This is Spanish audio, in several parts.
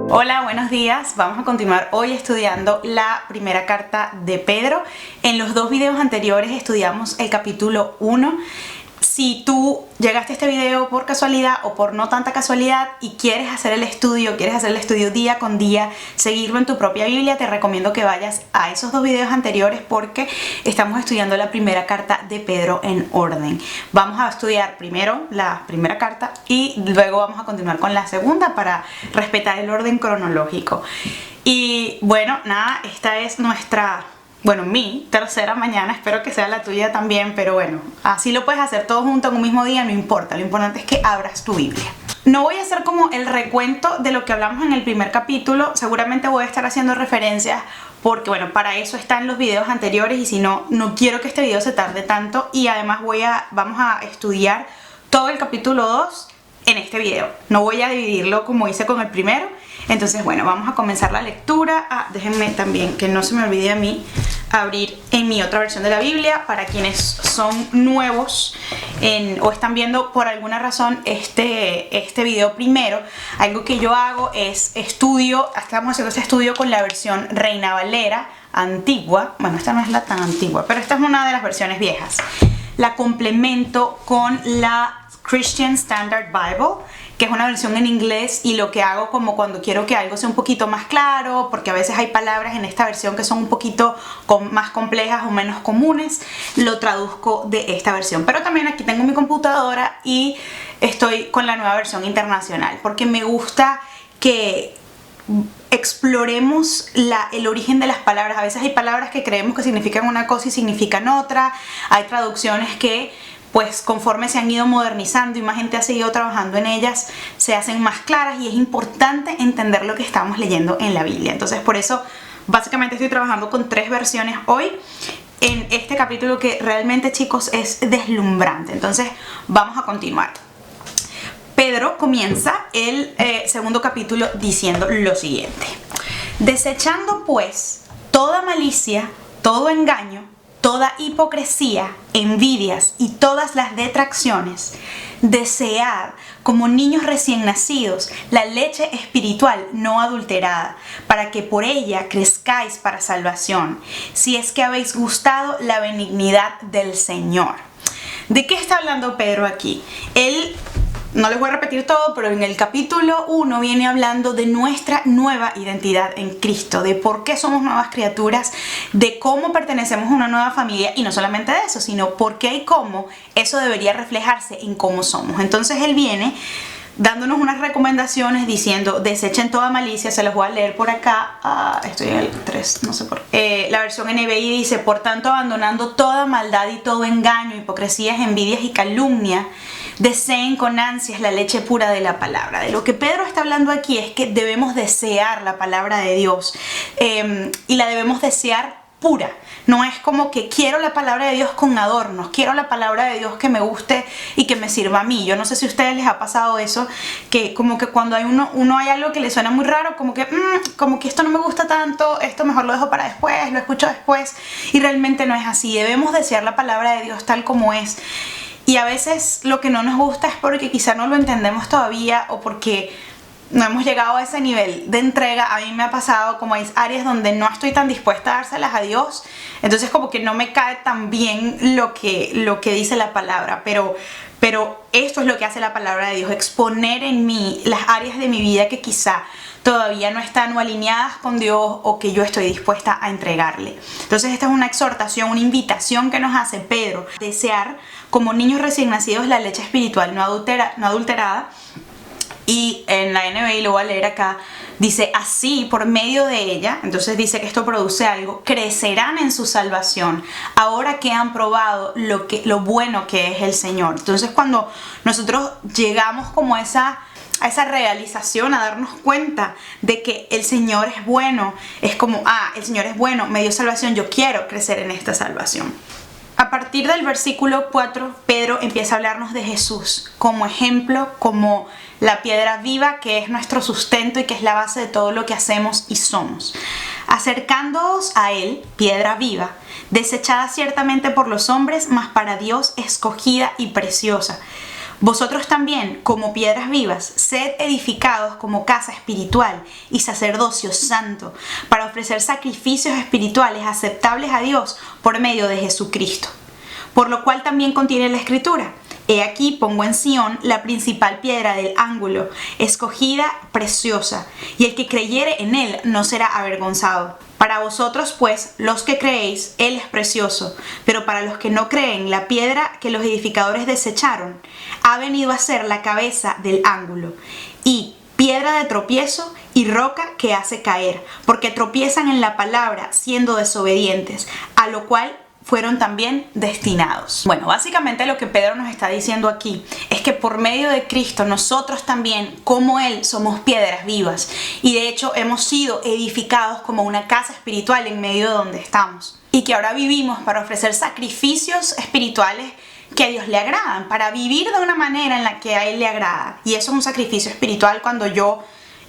Hola, buenos días. Vamos a continuar hoy estudiando la primera carta de Pedro. En los dos videos anteriores estudiamos el capítulo 1. Si tú llegaste a este video por casualidad o por no tanta casualidad y quieres hacer el estudio día con día, seguirlo en tu propia Biblia, te recomiendo que vayas a esos dos videos anteriores porque estamos estudiando la primera carta de Pedro en orden. Vamos a estudiar primero la primera carta y luego vamos a continuar con la segunda para respetar el orden cronológico. Y bueno, nada, esta es mi tercera mañana, espero que sea la tuya también, pero bueno, así lo puedes hacer todo junto en un mismo día, no importa, lo importante es que abras tu Biblia. No voy a hacer como el recuento de lo que hablamos en el primer capítulo, seguramente voy a estar haciendo referencias porque bueno, para eso están los videos anteriores y si no, no quiero que este video se tarde tanto y además vamos a estudiar todo el capítulo 2 en este video, no voy a dividirlo como hice con el primero. Entonces bueno, vamos a comenzar la lectura. Déjenme también, que no se me olvide a mí, abrir en mi otra versión de la Biblia para quienes son nuevos o están viendo por alguna razón este video primero. Algo que yo hago es estamos haciendo este estudio con la versión Reina Valera antigua. Bueno, esta no es la tan antigua, pero esta es una de las versiones viejas. La complemento con la Christian Standard Bible, que es una versión en inglés, y lo que hago como cuando quiero que algo sea un poquito más claro, porque a veces hay palabras en esta versión que son un poquito más complejas o menos comunes, lo traduzco de esta versión. Pero también aquí tengo mi computadora y estoy con la nueva versión internacional, porque me gusta que exploremos el origen de las palabras. A veces hay palabras que creemos que significan una cosa y significan otra. Hay traducciones que pues conforme se han ido modernizando y más gente ha seguido trabajando en ellas, se hacen más claras y es importante entender lo que estamos leyendo en la Biblia. Entonces por eso básicamente estoy trabajando con 3 versiones hoy en este capítulo que realmente, chicos, es deslumbrante. Entonces vamos a continuar. Pedro comienza el segundo capítulo diciendo lo siguiente: desechando pues toda malicia, todo engaño, toda hipocresía, envidias y todas las detracciones, desead como niños recién nacidos la leche espiritual no adulterada, para que por ella crezcáis para salvación, si es que habéis gustado la benignidad del Señor. ¿De qué está hablando Pedro aquí? No les voy a repetir todo, pero en el capítulo 1 viene hablando de nuestra nueva identidad en Cristo, de por qué somos nuevas criaturas, de cómo pertenecemos a una nueva familia, y no solamente de eso, sino por qué y cómo eso debería reflejarse en cómo somos. Entonces él viene dándonos unas recomendaciones diciendo: desechen toda malicia. Se los voy a leer por acá. Estoy en el 3, no sé por qué. La versión NBI dice: por tanto, abandonando toda maldad y todo engaño, hipocresías, envidias y calumnia, deseen con ansias la leche pura de la palabra. De lo que Pedro está hablando aquí es que debemos desear la palabra de Dios y la debemos desear pura. No es como que quiero la palabra de Dios con adornos, quiero la palabra de Dios que me guste y que me sirva a mí. Yo no sé si a ustedes les ha pasado eso, que como que cuando hay uno hay algo que le suena muy raro, como que esto no me gusta tanto, esto mejor lo dejo para después, lo escucho después, y realmente no es así. Debemos desear la palabra de Dios tal como es. Y a veces lo que no nos gusta es porque quizá no lo entendemos todavía o porque no hemos llegado a ese nivel de entrega. A mí me ha pasado como hay áreas donde no estoy tan dispuesta a dárselas a Dios, entonces como que no me cae tan bien lo que dice la palabra, pero esto es lo que hace la palabra de Dios: exponer en mí las áreas de mi vida que quizá todavía no están o alineadas con Dios o que yo estoy dispuesta a entregarle. Entonces esta es una exhortación, una invitación que nos hace Pedro: desear como niños recién nacidos la leche espiritual no adulterada. Y en la NBI lo voy a leer acá, dice: así por medio de ella, entonces dice que esto produce algo, crecerán en su salvación, ahora que han probado lo bueno que es el Señor. Entonces cuando nosotros llegamos como a esa realización, a darnos cuenta de que el Señor es bueno, es como, el Señor es bueno, me dio salvación, yo quiero crecer en esta salvación. A partir del versículo 4, Pedro empieza a hablarnos de Jesús como ejemplo, como la piedra viva que es nuestro sustento y que es la base de todo lo que hacemos y somos. Acercándoos a Él, piedra viva, desechada ciertamente por los hombres, mas para Dios escogida y preciosa. Vosotros también, como piedras vivas, sed edificados como casa espiritual y sacerdocio santo, para ofrecer sacrificios espirituales aceptables a Dios por medio de Jesucristo. Por lo cual también contiene la Escritura: He aquí pongo en Sión la principal piedra del ángulo, escogida, preciosa, y el que creyere en él no será avergonzado. Para vosotros, pues, los que creéis, él es precioso, pero para los que no creen, la piedra que los edificadores desecharon ha venido a ser la cabeza del ángulo, y piedra de tropiezo y roca que hace caer, porque tropiezan en la palabra siendo desobedientes, a lo cual fueron también destinados. Bueno, básicamente lo que Pedro nos está diciendo aquí es que por medio de Cristo nosotros también, como Él, somos piedras vivas, y de hecho hemos sido edificados como una casa espiritual en medio de donde estamos, y que ahora vivimos para ofrecer sacrificios espirituales que a Dios le agradan, para vivir de una manera en la que a Él le agrada. Y eso es un sacrificio espiritual cuando yo,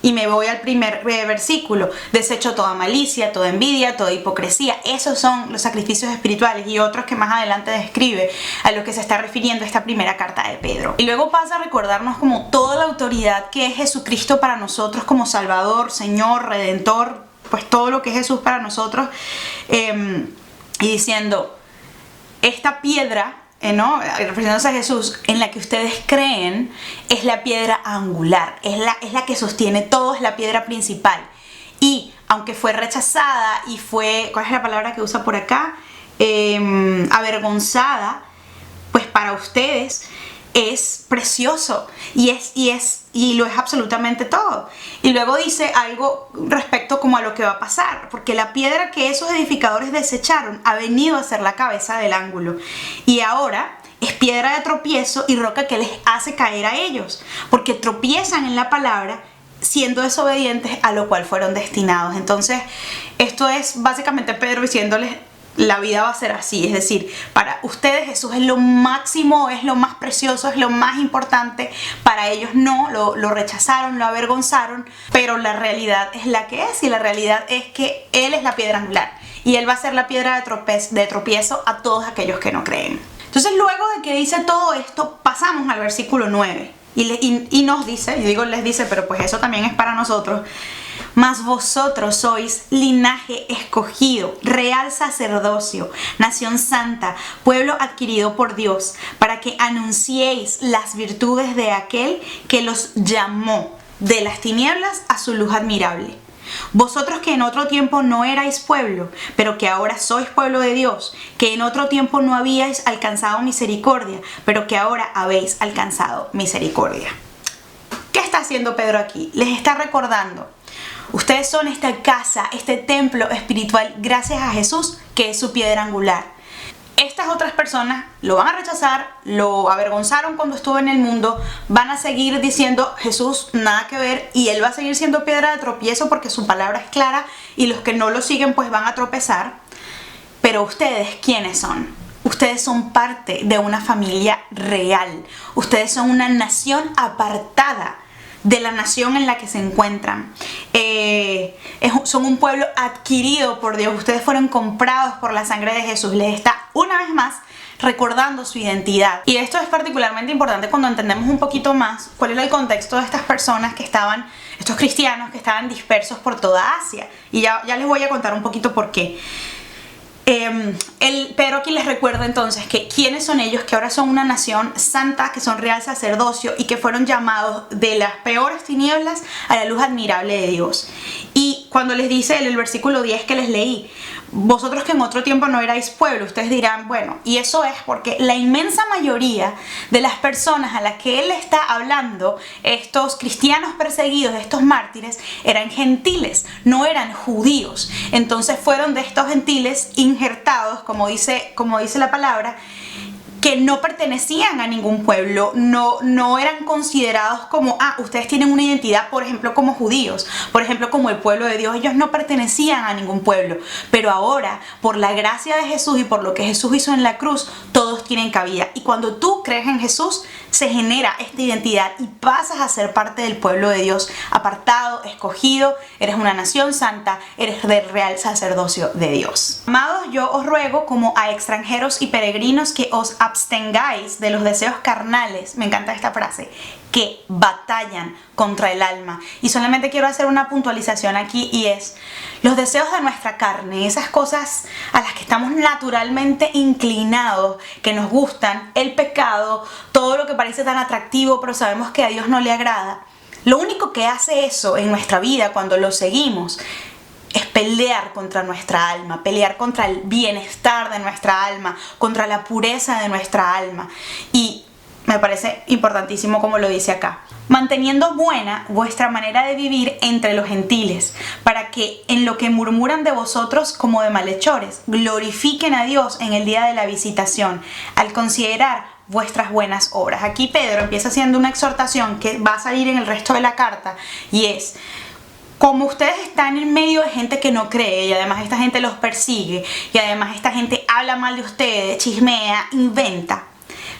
y me voy al primer versículo, desecho toda malicia, toda envidia, toda hipocresía. Esos son los sacrificios espirituales, y otros que más adelante describe a lo que se está refiriendo esta primera carta de Pedro. Y luego pasa a recordarnos como toda la autoridad que es Jesucristo para nosotros como Salvador, Señor, Redentor, pues todo lo que es Jesús para nosotros, y diciendo, esta piedra, refiriéndose a Jesús, en la que ustedes creen, es la piedra angular, es la que sostiene todo, es la piedra principal. Y aunque fue rechazada y fue, ¿cuál es la palabra que usa por acá? Avergonzada, pues para ustedes es precioso y lo es absolutamente todo. Y luego dice algo respecto como a lo que va a pasar, porque la piedra que esos edificadores desecharon ha venido a ser la cabeza del ángulo, y ahora es piedra de tropiezo y roca que les hace caer a ellos, porque tropiezan en la palabra siendo desobedientes, a lo cual fueron destinados. Entonces esto es básicamente Pedro diciéndoles: la vida va a ser así, es decir, para ustedes Jesús es lo máximo, es lo más precioso, es lo más importante. Para ellos no, lo rechazaron, lo avergonzaron, pero la realidad es la que es, y la realidad es que Él es la piedra angular, y Él va a ser la piedra de tropiezo a todos aquellos que no creen. Entonces, luego de que dice todo esto, pasamos al versículo 9, y nos dice, yo digo les dice, pero pues eso también es para nosotros: Mas vosotros sois linaje escogido, real sacerdocio, nación santa, pueblo adquirido por Dios, para que anunciéis las virtudes de aquel que los llamó de las tinieblas a su luz admirable. Vosotros que en otro tiempo no erais pueblo, pero que ahora sois pueblo de Dios, que en otro tiempo no habíais alcanzado misericordia, pero que ahora habéis alcanzado misericordia. ¿Qué está haciendo Pedro aquí? Les está recordando: ustedes son esta casa, este templo espiritual gracias a Jesús, que es su piedra angular. Estas otras personas lo van a rechazar, lo avergonzaron cuando estuvo en el mundo, van a seguir diciendo Jesús nada que ver, y Él va a seguir siendo piedra de tropiezo porque su palabra es clara, y los que no lo siguen pues van a tropezar. Pero ustedes, ¿quiénes son? Ustedes son parte de una familia real, ustedes son una nación apartada de la nación en la que se encuentran. Son un pueblo adquirido por Dios. Ustedes fueron comprados por la sangre de Jesús. Les está una vez más recordando su identidad. Y esto es particularmente importante cuando entendemos un poquito más cuál era el contexto de estas personas que estaban, estos cristianos que estaban dispersos por toda Asia. Y ya les voy a contar un poquito por qué. Pedro aquí les recuerda entonces que quiénes son ellos, que ahora son una nación santa, que son real sacerdocio, y que fueron llamados de las peores tinieblas a la luz admirable de Dios. Y cuando les dice el versículo 10 que les leí: vosotros que en otro tiempo no erais pueblo, ustedes dirán, bueno, y eso es porque la inmensa mayoría de las personas a las que él está hablando, estos cristianos perseguidos, estos mártires, eran gentiles, no eran judíos. Entonces fueron de estos gentiles injertados, como dice la palabra, que no pertenecían a ningún pueblo, no eran considerados como, ustedes tienen una identidad, por ejemplo, como judíos, por ejemplo, como el pueblo de Dios. Ellos no pertenecían a ningún pueblo, pero ahora, por la gracia de Jesús y por lo que Jesús hizo en la cruz, todos tienen cabida. Y cuando tú crees en Jesús, se genera esta identidad y pasas a ser parte del pueblo de Dios, apartado, escogido, eres una nación santa, eres del real sacerdocio de Dios. Amados, yo os ruego como a extranjeros y peregrinos que os abstengáis de los deseos carnales, me encanta esta frase, que batallan contra el alma. Y solamente quiero hacer una puntualización aquí, y es los deseos de nuestra carne, esas cosas a las que estamos naturalmente inclinados, que nos gustan, el pecado, todo lo que parece tan atractivo pero sabemos que a Dios no le agrada. Lo único que hace eso en nuestra vida cuando lo seguimos es pelear contra nuestra alma, pelear contra el bienestar de nuestra alma, contra la pureza de nuestra alma. Y me parece importantísimo como lo dice acá. Manteniendo buena vuestra manera de vivir entre los gentiles, para que en lo que murmuran de vosotros como de malhechores, glorifiquen a Dios en el día de la visitación, al considerar vuestras buenas obras. Aquí Pedro empieza haciendo una exhortación que va a salir en el resto de la carta, y es: como ustedes están en medio de gente que no cree, y además esta gente los persigue, y además esta gente habla mal de ustedes, chismea, inventa,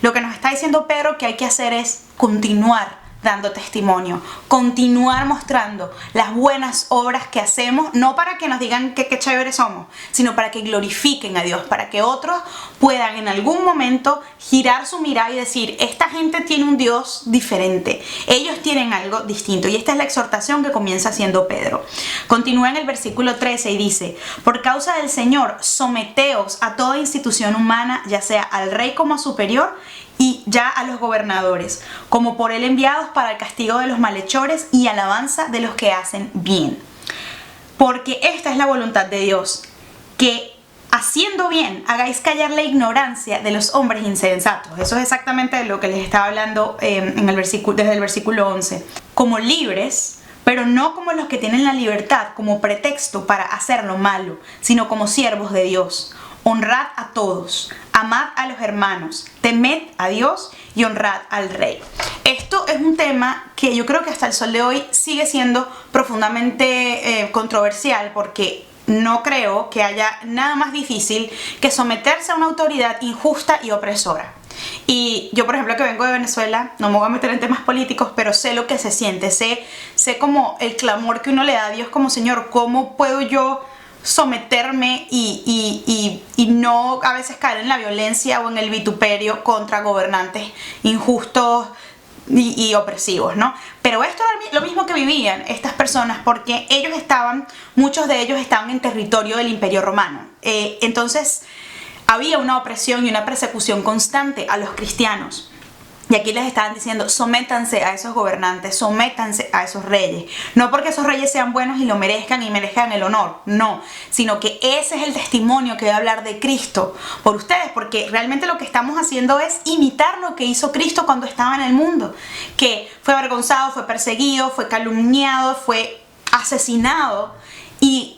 lo que nos está diciendo Pedro que hay que hacer es continuar dando testimonio, continuar mostrando las buenas obras que hacemos, no para que nos digan que qué chéveres somos, sino para que glorifiquen a Dios, para que otros puedan en algún momento girar su mirada y decir: esta gente tiene un Dios diferente, ellos tienen algo distinto. Y esta es la exhortación que comienza haciendo Pedro. Continúa en el versículo 13 y dice: por causa del Señor, someteos a toda institución humana, ya sea al rey como a superior, y ya a los gobernadores, como por él enviados para el castigo de los malhechores y alabanza de los que hacen bien. Porque esta es la voluntad de Dios, que haciendo bien hagáis callar la ignorancia de los hombres insensatos. Eso es exactamente lo que les estaba hablando en el versículo, desde el versículo 11. Como libres, pero no como los que tienen la libertad como pretexto para hacer lo malo, sino como siervos de Dios. Honrad a todos, amad a los hermanos, temed a Dios y honrad al rey. Esto es un tema que yo creo que hasta el sol de hoy sigue siendo profundamente controversial, porque no creo que haya nada más difícil que someterse a una autoridad injusta y opresora. Y yo, por ejemplo, que vengo de Venezuela, no me voy a meter en temas políticos, pero sé lo que se siente, sé como el clamor que uno le da a Dios como: Señor, ¿cómo puedo yo someterme y no a veces caer en la violencia o en el vituperio contra gobernantes injustos y opresivos, ¿no? Pero esto era lo mismo que vivían estas personas, porque muchos de ellos estaban en territorio del Imperio Romano. Entonces había una opresión y una persecución constante a los cristianos. Y aquí les estaban diciendo: sométanse a esos gobernantes, sométanse a esos reyes. No porque esos reyes sean buenos y lo merezcan y merezcan el honor, no. Sino que ese es el testimonio que va a hablar de Cristo por ustedes. Porque realmente lo que estamos haciendo es imitar lo que hizo Cristo cuando estaba en el mundo. Que fue avergonzado, fue perseguido, fue calumniado, fue asesinado. Y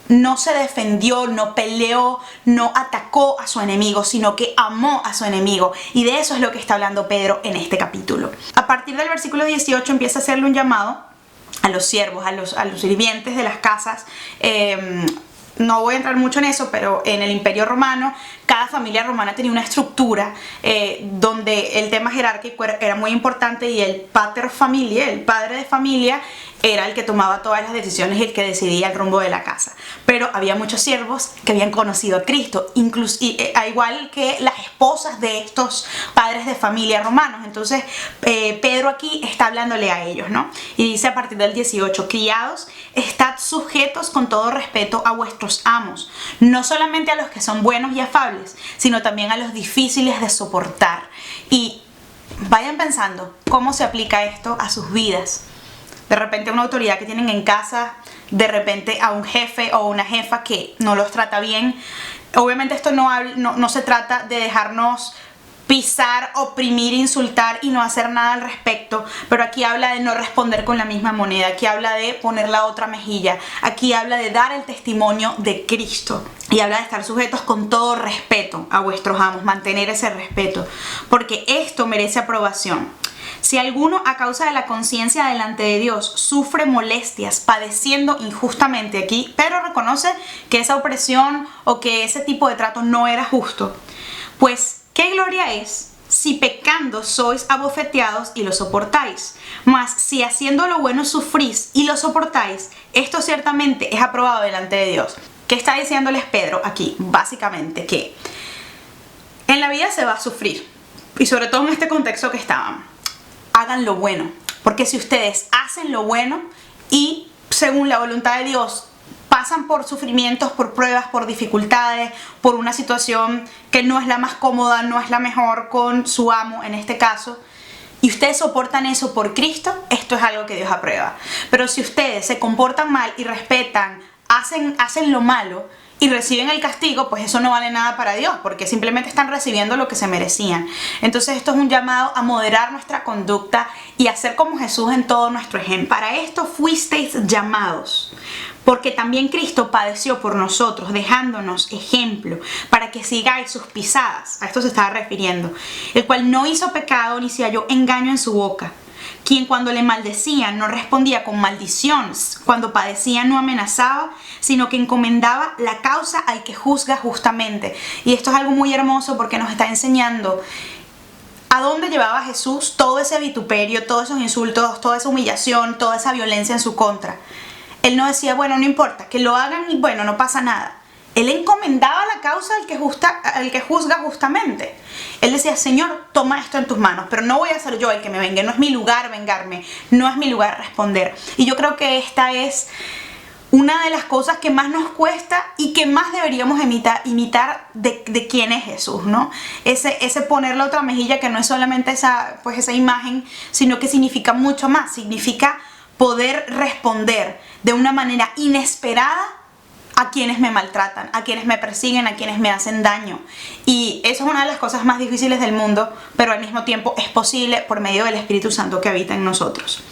no se defendió, no peleó, no atacó a su enemigo, sino que amó a su enemigo. Y de eso es lo que está hablando Pedro en este capítulo. A partir del versículo 18 empieza a hacerle un llamado a los siervos, a los sirvientes de las casas. No voy a entrar mucho en eso, pero en el Imperio Romano, cada familia romana tenía una estructura donde el tema jerárquico era muy importante, y el pater familiae, el padre de familia, era el que tomaba todas las decisiones y el que decidía el rumbo de la casa. Pero había muchos siervos que habían conocido a Cristo, al igual que las esposas de estos padres de familia romanos. Entonces Pedro aquí está hablándole a ellos, ¿no? Y dice a partir del 18: criados, estad sujetos con todo respeto a vuestros amos, no solamente a los que son buenos y afables, sino también a los difíciles de soportar. Y vayan pensando cómo se aplica esto a sus vidas. De repente a una autoridad que tienen en casa, de repente a un jefe o una jefa que no los trata bien. Obviamente esto no se trata de dejarnos pisar, oprimir, insultar y no hacer nada al respecto, pero aquí habla de no responder con la misma moneda, aquí habla de poner la otra mejilla, aquí habla de dar el testimonio de Cristo, y habla de estar sujetos con todo respeto a vuestros amos, mantener ese respeto, porque esto merece aprobación. Si alguno a causa de la conciencia delante de Dios sufre molestias padeciendo injustamente, aquí Pedro reconoce que esa opresión o que ese tipo de trato no era justo, pues ¿qué gloria es si pecando sois abofeteados y lo soportáis. Mas si haciendo lo bueno sufrís y lo soportáis, esto ciertamente es aprobado delante de Dios. ¿Qué está diciéndoles Pedro aquí? Básicamente que en la vida se va a sufrir, y sobre todo en este contexto que estaban. Hagan lo bueno, porque si ustedes hacen lo bueno y según la voluntad de Dios pasan por sufrimientos, por pruebas, por dificultades, por una situación que no es la más cómoda, no es la mejor con su amo en este caso, y ustedes soportan eso por Cristo, esto es algo que Dios aprueba. Pero si ustedes se comportan mal y respetan, hacen lo malo y reciben el castigo, pues eso no vale nada para Dios, porque simplemente están recibiendo lo que se merecían. Entonces esto es un llamado a moderar nuestra conducta y a ser como Jesús en todo nuestro ejemplo. Para esto fuisteis llamados, porque también Cristo padeció por nosotros, dejándonos ejemplo, para que sigáis sus pisadas. A esto se estaba refiriendo. El cual no hizo pecado ni se halló engaño en su boca. Quien cuando le maldecían no respondía con maldiciones, cuando padecía no amenazaba, sino que encomendaba la causa al que juzga justamente. Y esto es algo muy hermoso porque nos está enseñando a dónde llevaba Jesús todo ese vituperio, todos esos insultos, toda esa humillación, toda esa violencia en su contra. Él no decía, bueno, no importa, que lo hagan y bueno, no pasa nada. Él encomendaba la causa al que juzga justamente. Él decía, Señor, toma esto en tus manos, pero no voy a ser yo el que me vengue, no es mi lugar vengarme, no es mi lugar responder. Y yo creo que esta es una de las cosas que más nos cuesta y que más deberíamos imitar de quién es Jesús, ¿no? Ese poner la otra mejilla, que no es solamente esa imagen, sino que significa mucho más, significa poder responder de una manera inesperada a quienes me maltratan, a quienes me persiguen, a quienes me hacen daño. Y eso es una de las cosas más difíciles del mundo, pero al mismo tiempo es posible por medio del Espíritu Santo que habita en nosotros.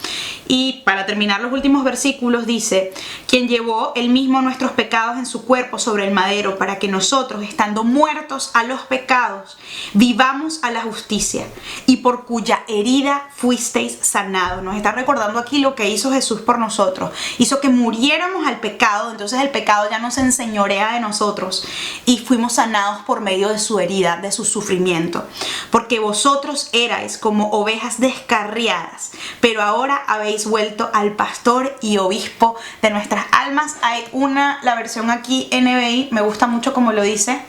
Y para terminar los últimos versículos dice, quien llevó él mismo nuestros pecados en su cuerpo sobre el madero, para que nosotros, estando muertos a los pecados, vivamos a la justicia, y por cuya herida fuisteis sanados. Nos está recordando aquí lo que hizo Jesús por nosotros. Hizo que muriéramos al pecado, entonces el pecado ya no se enseñorea de nosotros, y fuimos sanados por medio de su herida, de su sufrimiento. Porque vosotros erais como ovejas descarriadas, pero ahora habéis vuelto al pastor y obispo de nuestras almas. Hay la versión aquí NBI, me gusta mucho como lo dice.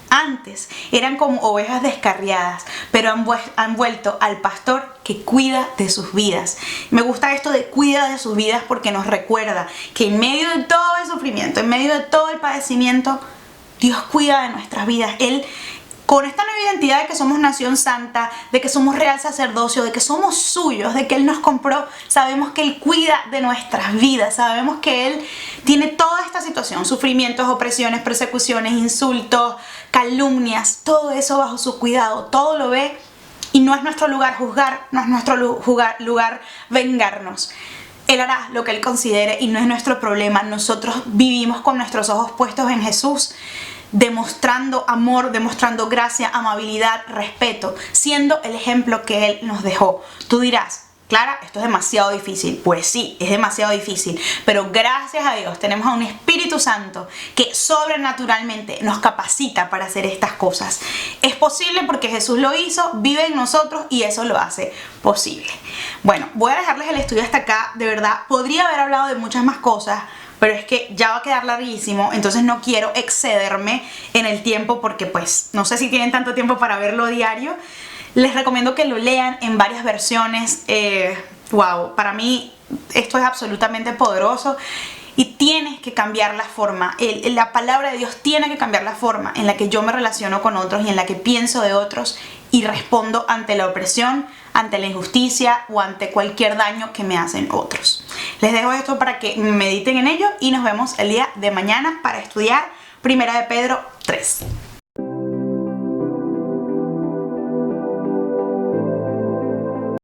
Antes eran como ovejas descarriadas, pero han vuelto al pastor que cuida de sus vidas. Me gusta esto de cuida de sus vidas porque nos recuerda que en medio de todo el sufrimiento, en medio de todo el padecimiento, Dios cuida de nuestras vidas. Él, con esta nueva identidad de que somos nación santa, de que somos real sacerdocio, de que somos suyos, de que Él nos compró, sabemos que Él cuida de nuestras vidas, sabemos que Él tiene toda esta situación, sufrimientos, opresiones, persecuciones, insultos, calumnias, todo eso bajo su cuidado, todo lo ve, y no es nuestro lugar juzgar, no es nuestro lugar vengarnos. Él hará lo que Él considere y no es nuestro problema. Nosotros vivimos con nuestros ojos puestos en Jesús, demostrando amor, demostrando gracia, amabilidad, respeto, siendo el ejemplo que Él nos dejó. Tú dirás, Clara, esto es demasiado difícil. Pues sí, es demasiado difícil, pero gracias a Dios tenemos a un Espíritu Santo que sobrenaturalmente nos capacita para hacer estas cosas. Es posible porque Jesús lo hizo, vive en nosotros y eso lo hace posible. Bueno, voy a dejarles el estudio hasta acá. De verdad, podría haber hablado de muchas más cosas, pero es que ya va a quedar larguísimo, entonces no quiero excederme en el tiempo porque pues no sé si tienen tanto tiempo para verlo diario. Les recomiendo que lo lean en varias versiones. Wow, para mí esto es absolutamente poderoso y tiene que cambiar la forma. La palabra de Dios tiene que cambiar la forma en la que yo me relaciono con otros y en la que pienso de otros y respondo ante la opresión, ante la injusticia o ante cualquier daño que me hacen otros. Les dejo esto para que mediten en ello y nos vemos el día de mañana para estudiar 1 de Pedro 3.